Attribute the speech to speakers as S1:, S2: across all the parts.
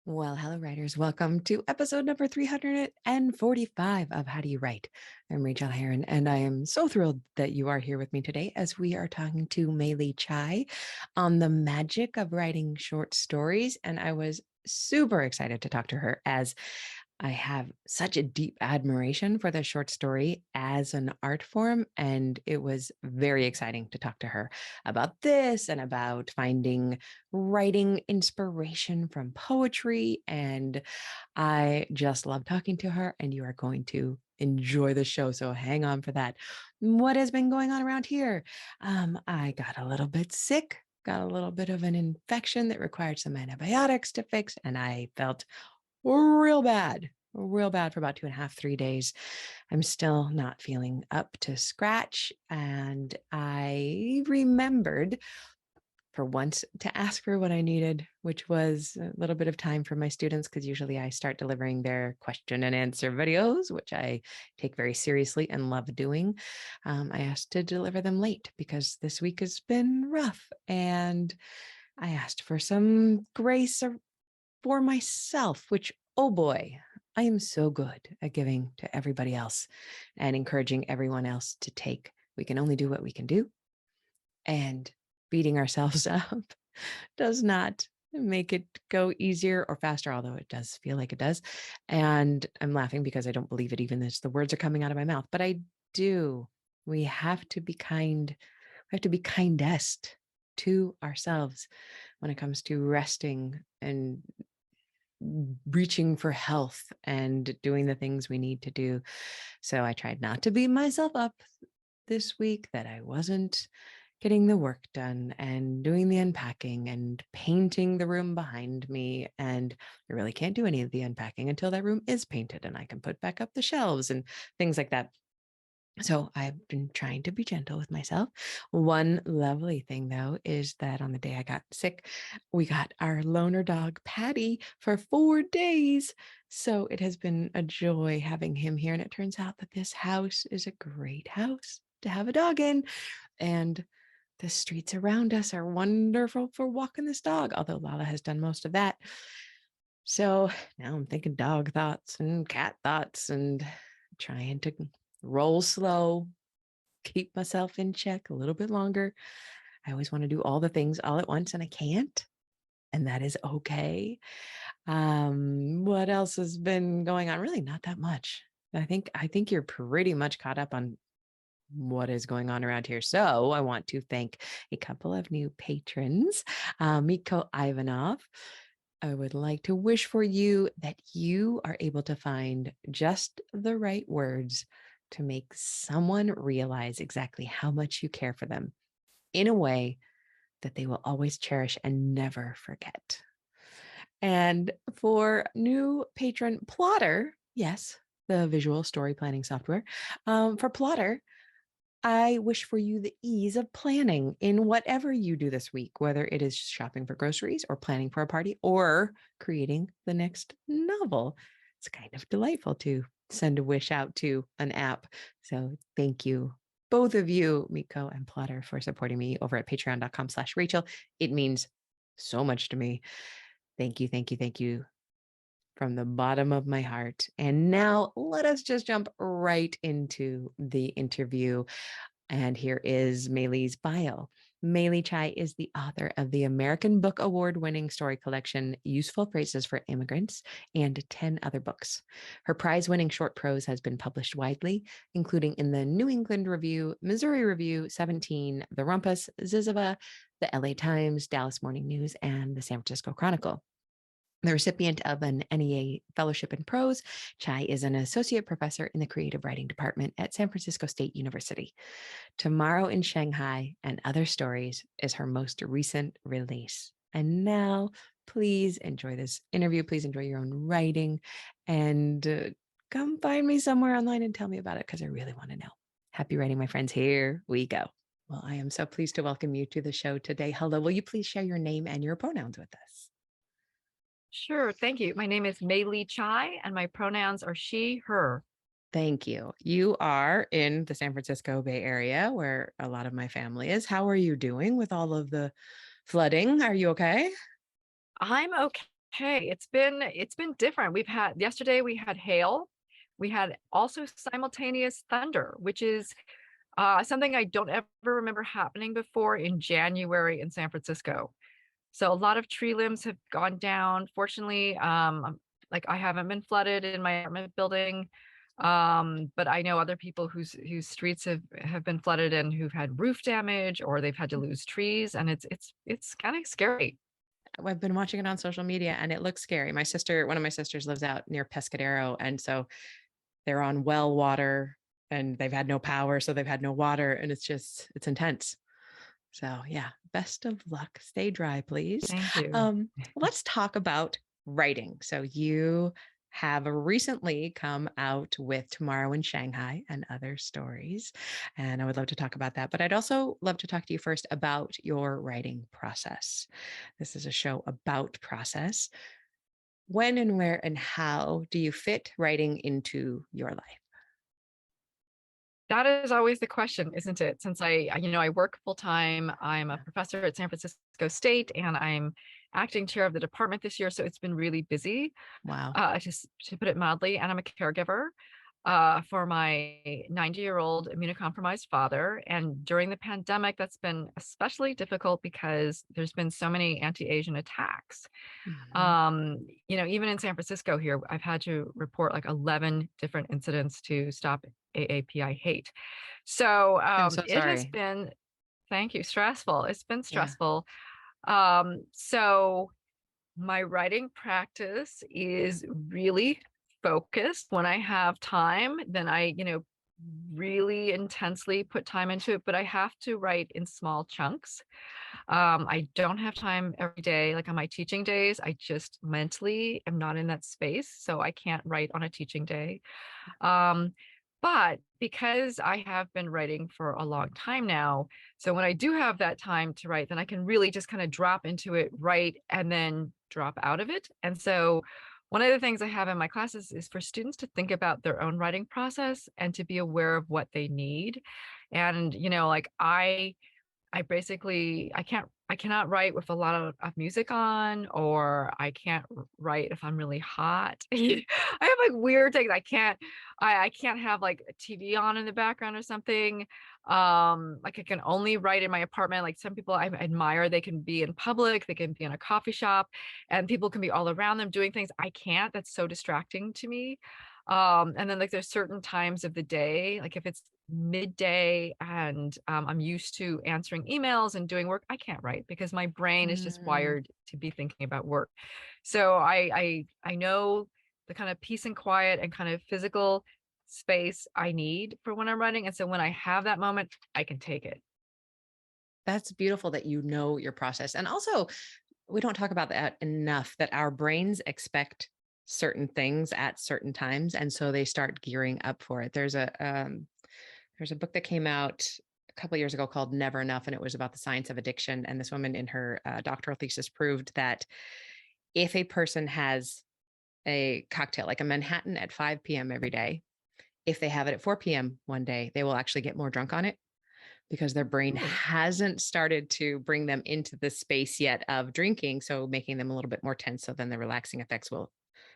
S1: Well, hello, writers. Welcome to episode number 345 of How Do You Write? I'm Rachael Herron, and I am so thrilled that you are here with me today as we are talking to Mei Lee Chai on the magic of writing short stories. And I was super excited to talk to her as I have such a deep admiration for the short story as an art form. And it was very exciting to talk to her about this and about finding writing inspiration from poetry. And I just love talking to her, and you are going to enjoy the show. So hang on for that. What has been going on around here? I got a little bit sick. Got a little bit of an infection that required some antibiotics to fix, and I felt real bad for about 2.5, 3 days. I'm still not feeling up to scratch. And I remembered for once to ask for what I needed, which was a little bit of time for my students, because usually I start delivering their question and answer videos, which I take very seriously and love doing. I asked to deliver them late because this week has been rough. And I asked for some grace for myself, which, oh boy, I am so good at giving to everybody else and encouraging everyone else to take. We can only do what we can do. And beating ourselves up does not make it go easier or faster, although it does feel like it does. And I'm laughing because I don't believe it, even as the words are coming out of my mouth, but I do. We have to be kind. We have to be kindest to ourselves when it comes to resting and reaching for health and doing the things we need to do. So I tried not to beat myself up this week that I wasn't getting the work done and doing the unpacking and painting the room behind me. And I really can't do any of the unpacking until that room is painted and I can put back up the shelves and things like that. So I've been trying to be gentle with myself. One lovely thing, though, is that on the day I got sick, we got our loner dog, Patty, for 4 days. So it has been a joy having him here. And it turns out that this house is a great house to have a dog in. And the streets around us are wonderful for walking this dog, although Lala has done most of that. So now I'm thinking dog thoughts and cat thoughts and trying to roll slow, keep myself in check a little bit longer. I always want to do all the things all at once and I can't. And that is okay. What else has been going on? Really not that much. I think you're pretty much caught up on what is going on around here. So I want to thank a couple of new patrons. Miko Ivanov. I would like to wish for you that you are able to find just the right words to make someone realize exactly how much you care for them in a way that they will always cherish and never forget. And for new patron Plotter, yes, the visual story planning software, for Plotter, I wish for you the ease of planning in whatever you do this week, whether it is shopping for groceries or planning for a party or creating the next novel. It's kind of delightful to send a wish out to an app. So thank you, both of you, Miko and Plotter, for supporting me over at patreon.com/Rachel. It means so much to me. Thank you, thank you, thank you from the bottom of my heart. And now let us just jump right into the interview. And here is Mei Lee's bio. Mei Lee Chai is the author of the American Book Award-winning story collection, Useful Phrases for Immigrants, and 10 other books. Her prize-winning short prose has been published widely, including in the New England Review, Missouri Review, 17, the Rumpus, ZYZZYVA, the LA Times, Dallas Morning News, and the San Francisco Chronicle. The recipient of an NEA Fellowship in Prose, Chai is an associate professor in the creative writing department at San Francisco State University. Tomorrow in Shanghai and Other Stories is her most recent release. And now, please enjoy this interview. Please enjoy your own writing and come find me somewhere online and tell me about it because I really want to know. Happy writing, my friends. Here we go. Well, I am so pleased to welcome you to the show today. Hello. Will you please share your name and your pronouns with us?
S2: Sure, thank you. My name is Mei Lee Chai, and my pronouns are she, her.
S1: Thank you. You are in the San Francisco Bay Area where a lot of my family is. How are you doing with all of the flooding? Are you okay?
S2: I'm Hey, it's been different. Yesterday we had hail. We had also simultaneous thunder, which is something I don't ever remember happening before in January in San Francisco. So a lot of tree limbs have gone down. Fortunately, like I haven't been flooded in my apartment building. But I know other people whose streets have been flooded and who've had roof damage or they've had to lose trees, and it's kind of scary.
S1: I've been watching it on social media and it looks scary. One of my sisters lives out near Pescadero. And so they're on well water and they've had no power. So they've had no water. And it's intense. So yeah, best of luck. Stay dry, please.
S2: Thank you.
S1: Let's talk about writing. So you have recently come out with Tomorrow in Shanghai and Other Stories. And I would love to talk about that. But I'd also love to talk to you first about your writing process. This is a show about process. When and where and how do you fit writing into your life?
S2: That is always the question, isn't it? Since I work full time, I'm a
S1: Yeah.
S2: professor at San Francisco State, and I'm acting chair of the department this year. So it's been really busy,
S1: Wow.
S2: just to put it mildly. And I'm a caregiver for my 90-year-old immunocompromised father. And during the pandemic, that's been especially difficult because there's been so many anti-Asian attacks.
S1: Mhm.
S2: Even in San Francisco here, I've had to report like 11 different incidents to stop AAPI hate. So
S1: I'm so
S2: it has
S1: sorry.
S2: been, thank you, stressful. It's been
S1: Yeah.
S2: stressful. So my writing practice is really focused. When I have time, then I really intensely put time into it, but I have to write in small chunks. I don't have time every day. Like on my teaching days, I just mentally am not in that space. So I can't write on a teaching day. Um, but because I have been writing for a long time now, so when I do have that time to write, then I can really just kind of drop into it, write, and then drop out of it. And so one of the things I have in my classes is for students to think about their own writing process and to be aware of what they need. And, like I cannot write with a lot of music on, or I can't write if I'm really hot. I have like weird things. I can't have like a TV on in the background or something. Like I can only write in my apartment. Like some people I admire, they can be in public, they can be in a coffee shop, and people can be all around them doing things. I can't. That's so distracting to me. And then like there's certain times of the day, like if it's midday and I'm used to answering emails and doing work, I can't write because my brain is just
S1: Mm,
S2: wired to be thinking about work. So I know the kind of peace and quiet and kind of physical space I need for when I'm writing. And so when I have that moment, I can take it.
S1: that's beautiful that you know your process. And also, we don't talk about that enough that our brains expect certain things at certain times. And so they start gearing up for it. There's a book that came out a couple of years ago called Never Enough, and it was about the science of addiction. And this woman in her doctoral thesis proved that if a person has a cocktail, like a Manhattan at 5 p.m. every day, if they have it at 4 p.m. one day, they will actually get more drunk on it because their brain
S2: Ooh.
S1: hasn't started to bring them into the space yet of drinking. So making them a little bit more tense. So then the relaxing effects will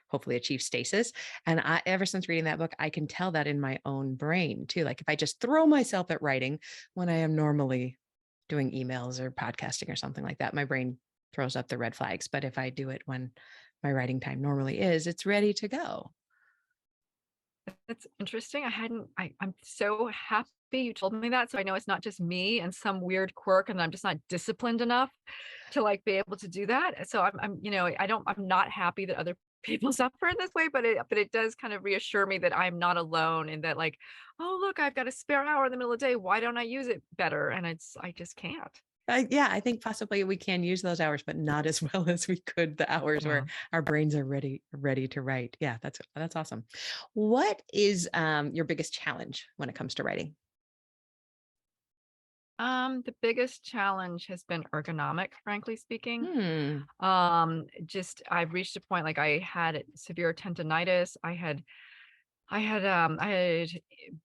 S1: hopefully achieve stasis. And ever since reading that book, I can tell that in my own brain too. Like if I just throw myself at writing when I am normally doing emails or podcasting or something like that, my brain throws up the red flags. But if I do it when my writing time normally is, it's ready to go.
S2: That's interesting. I'm so happy you told me that. So I know it's not just me and some weird quirk, and I'm just not disciplined enough to like be able to do that. So I'm not happy that other people suffer in this way, but it does kind of reassure me that I'm not alone in that like, oh, look, I've got a spare hour in the middle of the day. Why don't I use it better? And I just can't.
S1: Yeah, I think possibly we can use those hours, but not as well as we could the hours where
S2: Yeah.
S1: our brains are ready to write. Yeah, that's awesome. What is your biggest challenge when it comes to writing?
S2: The biggest challenge has been ergonomic, frankly speaking.
S1: Hmm.
S2: Just I've reached a point like I had severe tendonitis. I had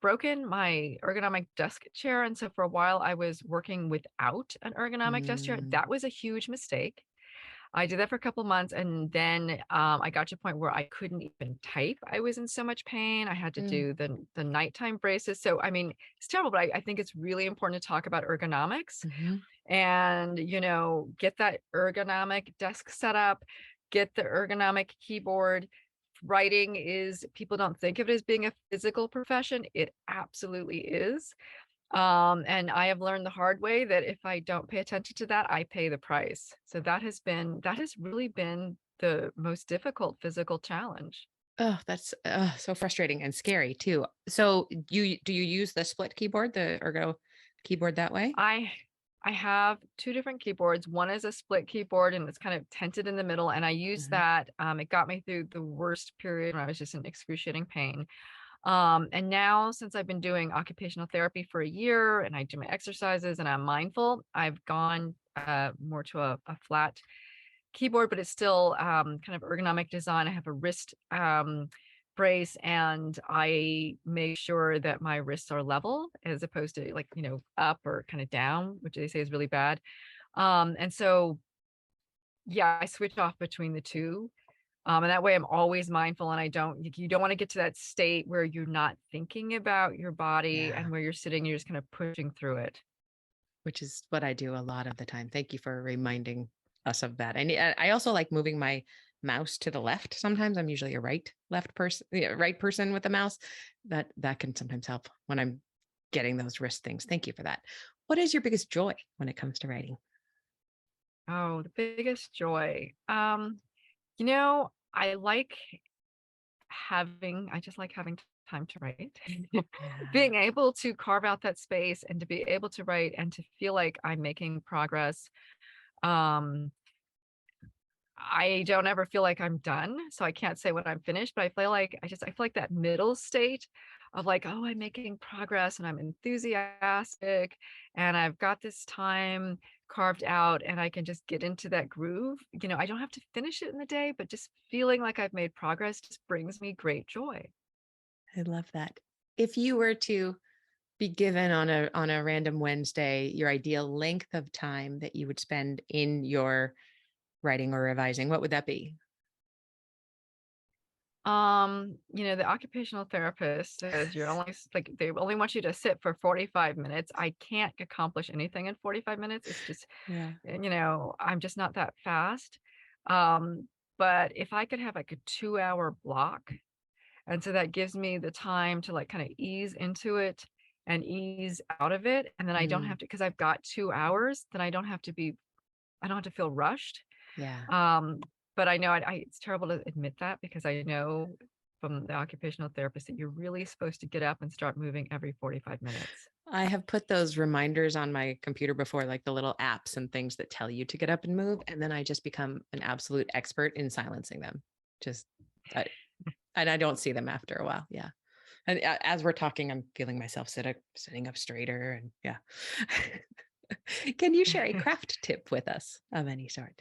S2: broken my ergonomic desk chair, and so for a while I was working without an ergonomic desk chair.
S1: Mm.
S2: That was a huge mistake. I did that for a couple months, and then, I got to a point where I couldn't even type. I was in so much pain. I had to
S1: Mm,
S2: do the nighttime braces. So, I mean, it's terrible, but I think it's really important to talk about ergonomics
S1: mhm.
S2: and, get that ergonomic desk set up, get the ergonomic keyboard. Writing is people don't think of it as being a physical profession. It absolutely is. And I have learned the hard way that if I don't pay attention to that, I pay the price. So that has really been the most difficult physical challenge.
S1: Oh, that's, so frustrating and scary too. So do you use the split keyboard, the Ergo keyboard that way?
S2: I I have 2 different keyboards. One is a split keyboard and it's kind of tented in the middle, and I use
S1: Mhm.
S2: that. It got me through the worst period when I was just in excruciating pain. And now since I've been doing occupational therapy for a year and I do my exercises and I'm mindful, I've gone more to a flat keyboard, but it's still kind of ergonomic design. I have a wrist brace and I make sure that my wrists are level as opposed to like, up or kind of down, which they say is really bad. And so, yeah, I switch off between the two. And that way I'm always mindful and you don't want to get to that state where you're not thinking about your body
S1: Yeah,
S2: and where you're sitting, you're just kind of pushing through it.
S1: which is what I do a lot of the time. Thank you for reminding us of that. I also like moving my mouse to the left. Sometimes I'm usually a left person, yeah, right person with the mouse. That can sometimes help when I'm getting those wrist things. Thank you for that. What is your biggest joy when it comes to writing?
S2: Oh, the biggest joy. I just like having time to write.
S1: Yeah.
S2: Being able to carve out that space and to be able to write and to feel like I'm making progress. Um, I don't ever feel like I'm done, so I can't say when I'm finished, but I feel like that middle state of like, "Oh, I'm making progress and I'm enthusiastic and I've got this time carved out and I can just get into that groove." I don't have to finish it in the day, but just feeling like I've made progress just brings me great joy.
S1: I love that. If you were to be given on a random Wednesday your ideal length of time that you would spend in your writing or revising, what would that be?
S2: The occupational therapist says like they only want you to sit for 45 minutes. I can't accomplish anything in 45 minutes. It's just,
S1: Yeah.
S2: I'm just not that fast. Um, but if I could have like a 2-hour block, and so that gives me the time to like kind of ease into it and ease out of it. And then I don't
S1: Mm,
S2: have to, because I've got 2 hours, then I don't have to feel rushed.
S1: yeah.
S2: Um, but I know it's terrible to admit that because I know from the occupational therapist that you're really supposed to get up and start moving every 45 minutes.
S1: I have put those reminders on my computer before, like the little apps and things that tell you to get up and move. And then I just become an absolute expert in silencing them. Just, I, and I don't see them after a while. Yeah. And as we're talking, I'm feeling myself sitting up straighter. And yeah. Can you share a craft tip with us of any sort?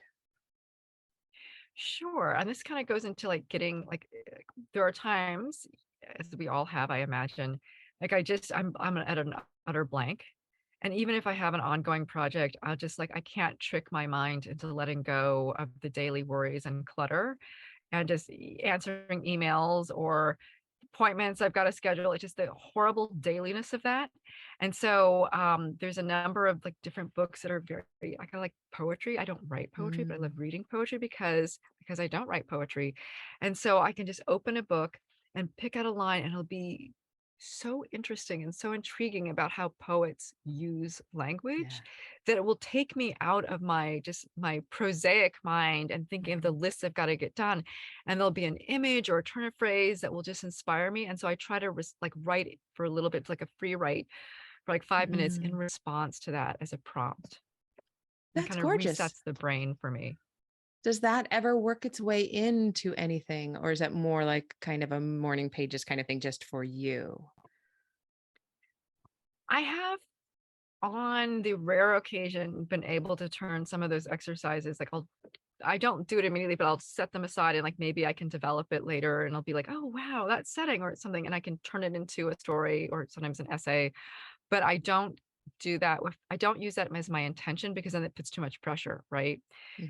S2: Sure. And this kind of goes into like getting like there are times, as we all have, I imagine, like I'm at an utter blank. And even if I have an ongoing project, I'll just like I can't trick my mind into letting go of the daily worries and clutter and just answering emails or appointments I've got to schedule. It's just the horrible dailiness of that. And so there's a number of like different books that are very I kind of like poetry. I don't write poetry, but I love
S1: Mm,
S2: reading poetry because I don't write poetry. And so I can just open a book and pick out a line and it'll be so interesting and so intriguing about how poets use
S1: yeah.
S2: language that it will take me out of my prosaic mind and thinking of the
S1: Mhm.
S2: lists I've got to get done, and there'll be an image or a turn of phrase that will just inspire me. And so I try to like write it for a little bit, like a free write for like 5 minutes in
S1: Mm,
S2: response to that as a prompt. And
S1: that's
S2: kind of
S1: gorgeous.
S2: resets the brain for me.
S1: Does that ever work its way into anything, or is that more like kind of a morning pages kind of thing just for you?
S2: I have on the rare occasion been able to turn some of those exercises, like I don't do it immediately, but I'll set them aside and like maybe I can develop it later and I'll be like, oh wow, that setting or something, and I can turn it into a story or sometimes an essay. But I don't do that with, I don't use that as my intention because then it puts too much pressure, right?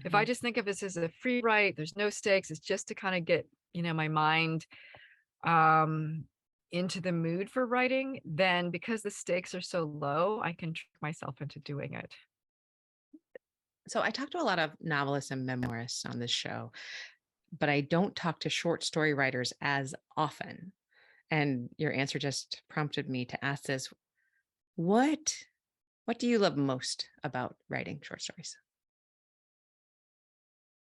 S2: If I
S1: Mhm.
S2: just think of this as a free write, there's no stakes, it's just to kind of get, my mind um into the mood for writing, then because the stakes are so low, I can trick myself into doing it.
S1: So I talk to a lot of novelists and memoirists on this show, but I don't talk to short story writers as often. And your answer just prompted me to ask this. What what do you love most about writing short stories?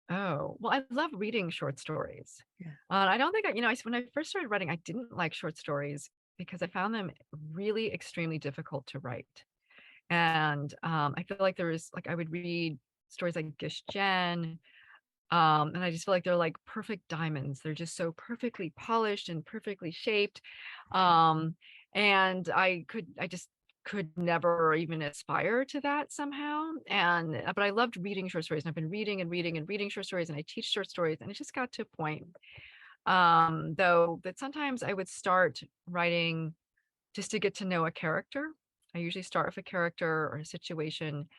S2: Oh, well, I love reading short stories.
S1: Yeah.
S2: I don't think when I first started writing, I didn't like short stories because I found them really extremely difficult to write. And I feel like I would read stories like Gish Jen, and I just feel like they're like perfect diamonds. They're just so perfectly polished and perfectly shaped. Um, and I just could never even aspire to that somehow. But I loved reading short stories, and I've been reading and reading and reading short stories, and I teach short stories, and it just got to a point, though, that sometimes I would start writing just to get to know a character. I usually start with a character or a situation,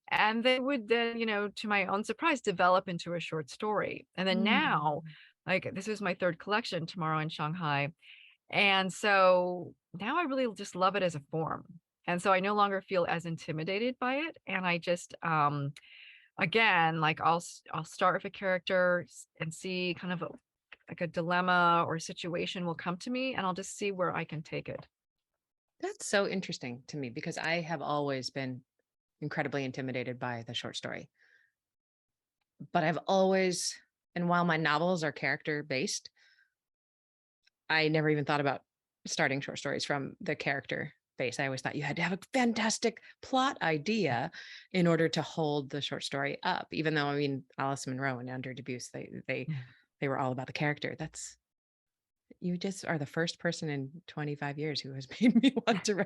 S2: and they would then, to my own surprise, develop into a short story. And then now,
S1: Mm.
S2: like, this is my third collection, Tomorrow in Shanghai. And so now I really just love it as a form. And so I no longer feel as intimidated by it. And I just, again, like I'll start with a character and see kind of like a dilemma or situation will come to me, and I'll just see where I can take it.
S1: That's so interesting to me because I have always been incredibly intimidated by the short story. But I've always, and while my novels are character based, I never even thought about starting short stories from the character base. I always thought you had to have a fantastic plot idea in order to hold the short story up. Even though I mean Alice Munro and Under Debuse, they were all about the character. That's you just are the first person in 25 years who has made me want to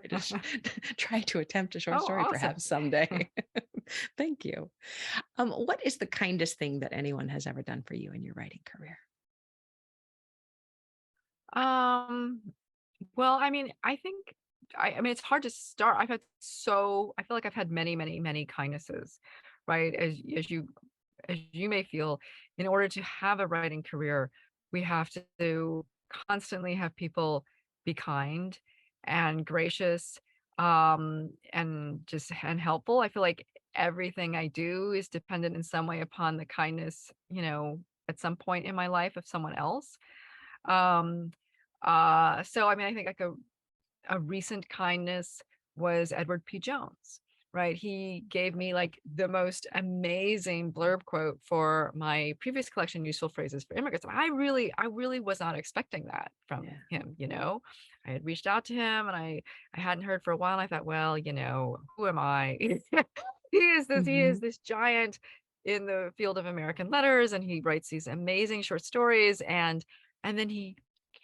S1: try to attempt a short
S2: Oh,
S1: story
S2: awesome.
S1: perhaps someday. Thank you. What is the kindest thing that anyone has ever done for you in your writing career?
S2: Um, well, I mean, I think I mean, it's hard to start. I feel like I've had many, many, many kindnesses, right? As you may feel, in order to have a writing career, we have to constantly have people be kind and gracious, and helpful. I feel like everything I do is dependent in some way upon the kindness, at some point in my life of someone else. Um, so I mean, I think like a recent kindness was Edward P. Jones, right? He gave me like the most amazing blurb quote for my previous collection, Useful Phrases for Immigrants. I really was not expecting that from
S1: Yeah.
S2: him. I had reached out to him, and I hadn't heard for a while. And I thought, well, who am I? He is this giant in the field of American letters, and he writes these amazing short stories, and then he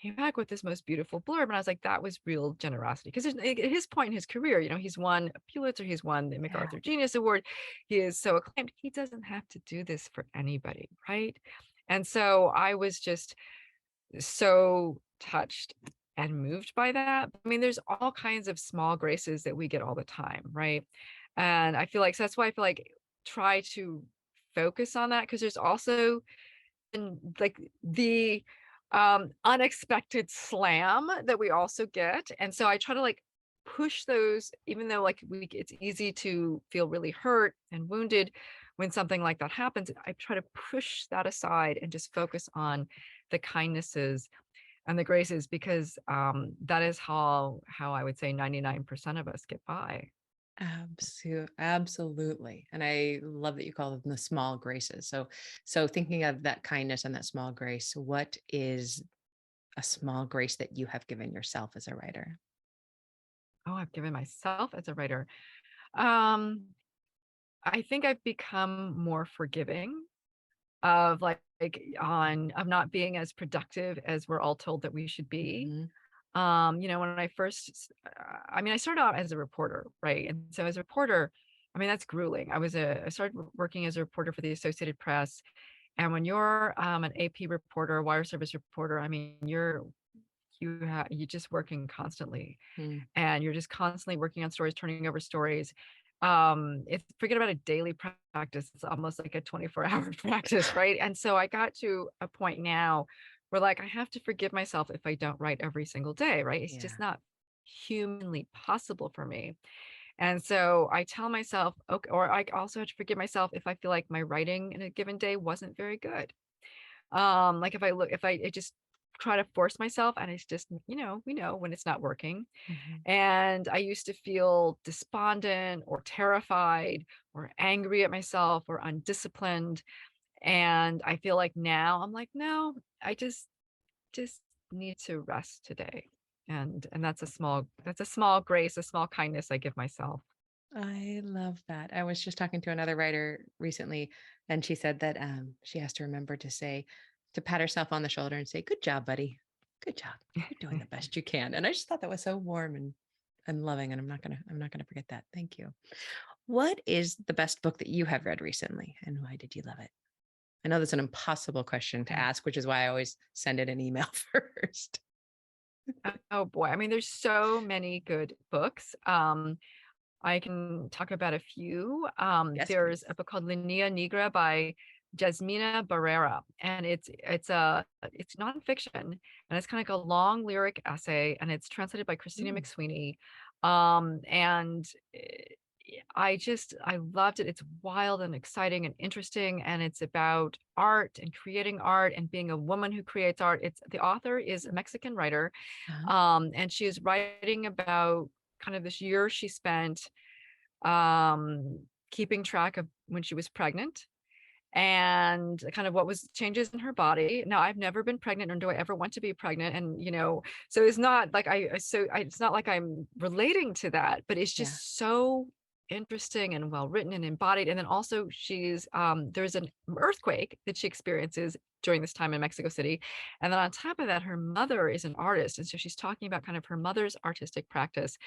S2: came back with this most beautiful blurb, and I was like, that was real generosity. Because at his point in his career, he's won a Pulitzer, he's won the
S1: Yeah.
S2: MacArthur Genius Award, he is so acclaimed. He doesn't have to do this for anybody, right? And so I was just so touched and moved by that. I mean, there's all kinds of small graces that we get all the time, right? And I feel like so that's why I feel like try to focus on that, because there's also, and like, the unexpected slam that we also get. And so I try to like push those, even though like it's easy to feel really hurt and wounded when something like that happens. I try to push that aside and just focus on the kindnesses and the graces, because that is how I would say 99% of us get by.
S1: Absolutely. And I love that you call them the small graces. So thinking of that kindness and that small grace, what is a small grace that you have given yourself as a writer?
S2: Oh, I've given myself as a writer. Um, I think I've become more forgiving of of not being as productive as we're all told that we should be.
S1: Mhm.
S2: When I mean, I started out as a reporter, right? And so as a reporter, I mean, that's grueling. I started working as a reporter for the Associated Press. And when you're an AP reporter, wire service reporter, I mean, you're just working constantly,
S1: Mm.
S2: and you're just constantly working on stories, turning over stories. It's forget about a daily practice. It's almost like a 24-hour practice, right? And so I got to a point now where like I have to forgive myself if I don't write every single day, right? It's just
S1: Yeah.
S2: not humanly possible for me. And so I tell myself, okay, or I also have to forgive myself if I feel like my writing in a given day wasn't very good. Like if I just try to force myself and it's just, we know when it's not working.
S1: Mhm.
S2: And I used to feel despondent or terrified or angry at myself or undisciplined. And I feel like now I'm like, no, I just need to rest today. And that's a small grace, a small kindness I give myself.
S1: I love that. I was just talking to another writer recently, and she said that she has to remember to say, to pat herself on the shoulder and say, "Good job, buddy. Good job. You're doing the best you can." And I just thought that was so warm and loving. And I'm not gonna forget that. Thank you. What is the best book that you have read recently, and why did you love it? I know that's an impossible question to
S2: Oh,
S1: ask, which is why I always send it an email first.
S2: oh boy. I mean, there's so many good books. I can talk about a few.
S1: Yes,
S2: There's
S1: please.
S2: a book called Linea Negra by Jasmina Barrera, and it's nonfiction, and it's kind of like a long lyric essay, and it's translated by Christina
S1: Mm.
S2: McSweeney. And I loved it. It's wild and exciting and interesting, and it's about art and creating art and being a woman who creates art. It's the author is a Mexican writer,
S1: Uh-huh.
S2: and she is writing about kind of this year she spent keeping track of when she was pregnant and kind of what was changes in her body. Now, I've never been pregnant, nor do I ever want to be pregnant. And, so it's not like it's not like I'm relating to that, but it's
S1: Yeah.
S2: just so interesting and well written and embodied. And then also there's an earthquake that she experiences during this time in Mexico City. And then on top of that, her mother is an artist. And so she's talking about kind of her mother's artistic practice,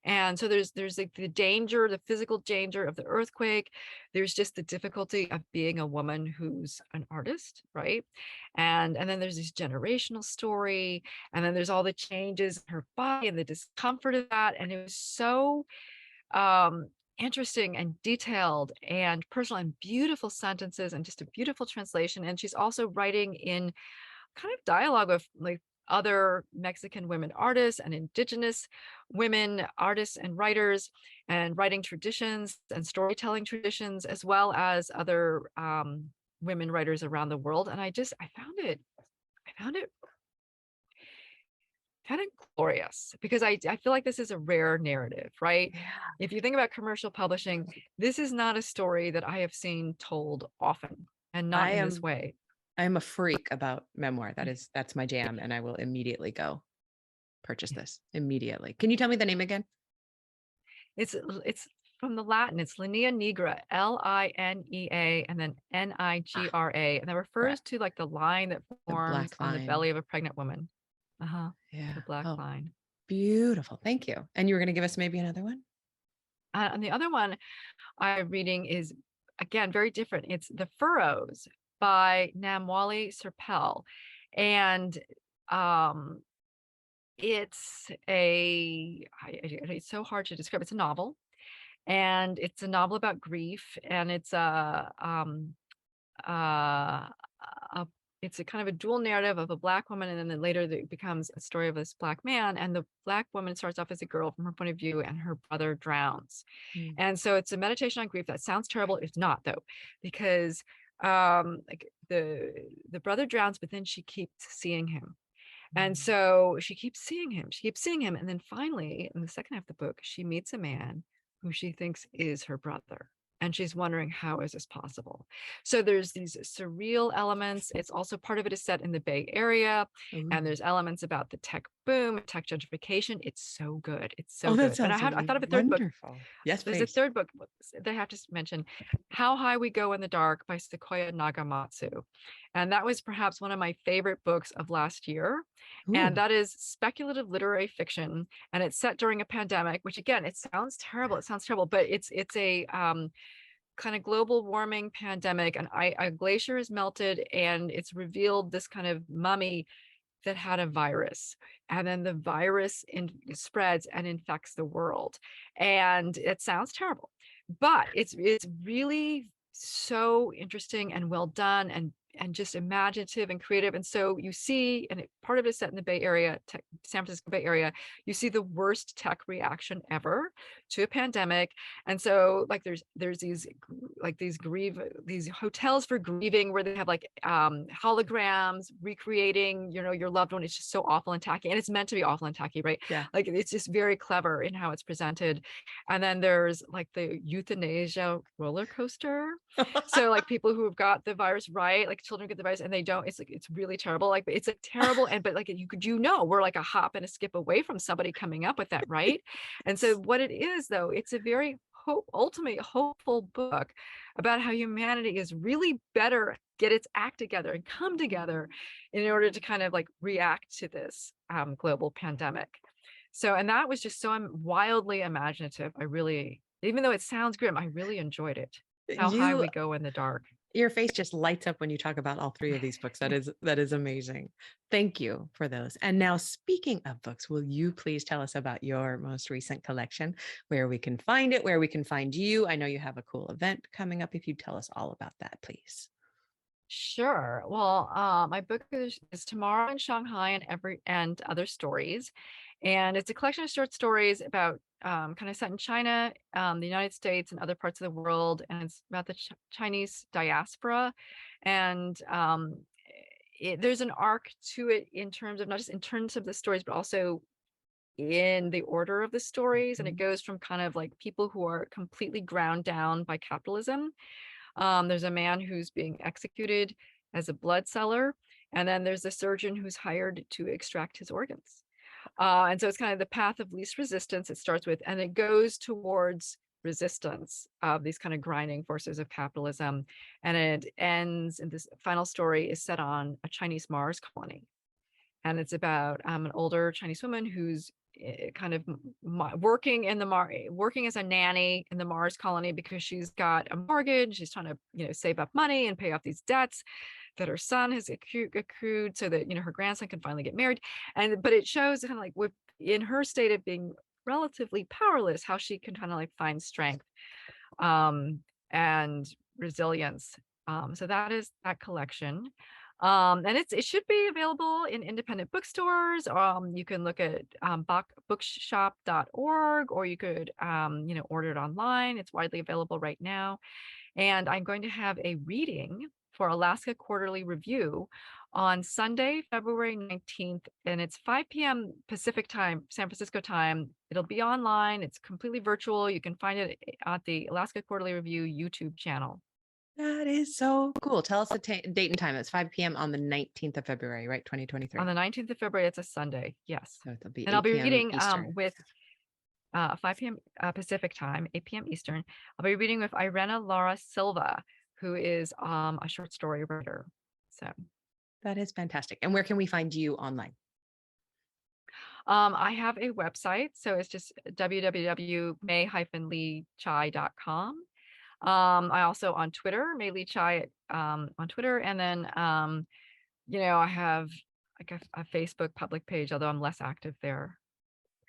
S2: and so there's like the danger, the physical danger of the earthquake. There's just the difficulty of being a woman who's an artist, right? And then there's this generational story, and then there's all the changes in her body and the discomfort of that. And it was so um interesting and detailed and personal and beautiful sentences and just a beautiful translation. And she's also writing in kind of dialogue with like other Mexican women artists and indigenous women artists and writers and writing traditions and storytelling traditions, as well as other women writers around the world. And I found it kind of glorious because I feel like this is a rare narrative, right?
S1: Yeah.
S2: If you think about commercial publishing, this is not a story that I have seen told often and
S1: I
S2: not in this
S1: am
S2: way.
S1: I'm a freak about memoir. That's my jam, and I will immediately go purchase this immediately. Can you tell me the name again?
S2: It's from the Latin. It's Linea Negra, Linea, and then
S1: Ah,
S2: Nigra, and that
S1: right.
S2: refers to like the line that
S1: The
S2: forms
S1: black
S2: on the
S1: line.
S2: belly of a pregnant woman. Uh-huh.
S1: Yeah.
S2: The black
S1: Oh,
S2: line.
S1: beautiful. Thank you. And you were going to give us maybe another one?
S2: And the other one I'm reading is again very different. It's The Furrows by Namwali Serpel. And um it's so hard to describe. It's a novel, and it's a novel about grief, and uh, a it's a kind of a dual narrative of a black woman, and then later it becomes a story of this black man. And the black woman starts off as a girl from her point of view, and her brother drowns.
S1: Mm.
S2: And so it's a meditation on grief. That sounds terrible. It's not though, because like the brother drowns, but then she keeps seeing him, and
S1: Mm.
S2: so she keeps seeing him, and then finally, in the second half of the book, she meets a man who she thinks is her brother. And she's wondering, how is this possible? So there's these surreal elements. It's also part of it is set in the Bay Area, and
S1: Ooh.
S2: there's elements about the tech boom, tech gentrification. It's so good. It's so
S1: Oh, that
S2: good. And
S1: sounds
S2: I thought of a third book.
S1: wonderful. Yes,
S2: There's a
S1: please.
S2: third book that I have to mention, How High We Go in the Dark by Sequoia Nagamatsu. And that was perhaps one of my favorite books of last year. And
S1: Ooh.
S2: that is speculative literary fiction. And it's set during a pandemic, which again, it sounds terrible. It sounds terrible, but it's a kind of global warming pandemic. And a glacier is melted, and it's revealed this kind of mummy that had a virus, and then the virus spreads and infects the world. And it sounds terrible, but it's really so interesting and well done, and just imaginative and creative. And so you see, and part of it is set in the Bay Area, San Francisco Bay Area. You see the worst tech reaction ever to a pandemic. And so like there's these these hotels for grieving, where they have like holograms recreating, your loved one. It's just so awful and tacky, and it's meant to be awful and tacky, right?
S1: Yeah.
S2: Like it's just very clever in how it's presented. And then there's like the euthanasia roller coaster. So like people who have got the virus, right? Like children get the virus and they don't. It's like it's really terrible. Like it's like terrible, but like we're like a hop and a skip away from somebody coming up with that, right? And so what it is, though, it's a very ultimately hopeful book about how humanity is really better get its act together and come together in order to kind of like react to this global pandemic. So, and that was just so wildly imaginative. I really, even though it sounds grim, I really enjoyed it. How high
S1: You
S2: we go in the dark.
S1: Your face just lights up when you talk about all three of these books. That is amazing. Thank you for those. And now, speaking of books, will you please tell us about your most recent collection, where we can find it, where we can find you? I know you have a cool event coming up. If you tell us all about that, please.
S2: Sure. Well, my book is Tomorrow in Shanghai and Other Stories, and it's a collection of short stories about kind of set in China, the United States, and other parts of the world, and it's about the Chinese diaspora. And there's an arc to it in terms of not just in terms of the stories, but also in the order of the stories. And it
S1: Mhm.
S2: goes from kind of like people who are completely ground down by capitalism. There's a man who's being executed as a blood seller, and then there's a surgeon who's hired to extract his organs. And so it's kind of the path of least resistance it starts with, and it goes towards resistance of these kind of grinding forces of capitalism. And it ends, and this final story is set on a Chinese Mars colony. And it's about an older Chinese woman who's kind of working in working as a nanny in the Mars colony because she's got a mortgage. She's trying to, save up money and pay off these debts that her son has accrued so that, her grandson can finally get married. But it shows kind of like in her state of being relatively powerless, how she can kind of like find strength and resilience. So that is that collection. And it should be available in independent bookstores. You can look at bookshop.org, or you could order it online. It's widely available right now. And I'm going to have a reading for Alaska Quarterly Review on Sunday, February 19th, and it's 5 p.m. Pacific time, San Francisco time. It'll be online. It's completely virtual. You can find it at the Alaska Quarterly Review YouTube channel.
S1: That is so cool. Tell us the date and time. It's 5 p.m. on the 19th of February, right? 2023.
S2: On the 19th of February, it's a Sunday. Yes.
S1: So it'll be
S2: And I'll
S1: 8
S2: be
S1: p.m.
S2: reading
S1: Eastern.
S2: with 5 p.m. Pacific time, 8 p.m. Eastern. I'll be reading with Irena Lara Silva, who is a short story writer. So
S1: That is fantastic. And where can we find you online?
S2: I have a website, so it's just www.may-leechai.com. I also on Twitter, May Lee Chai on Twitter, and then I have like a Facebook public page, although I'm less active there.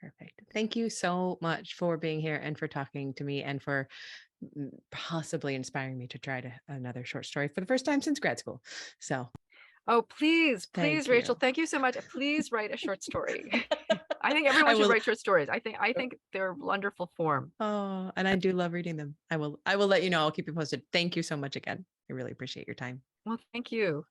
S1: Perfect. Thank you so much for being here and for talking to me and for possibly inspiring me to try another short story for the first time since grad school. So,
S2: Oh, please,
S1: thank
S2: Rachel,
S1: you.
S2: thank you so much. Please write a short story. I think everyone
S1: I
S2: should
S1: will.
S2: write short stories. I think they're wonderful form.
S1: Oh, and I do love reading them. I will let you know. I'll keep you posted. Thank you so much again. I really appreciate your time.
S2: Well, thank you.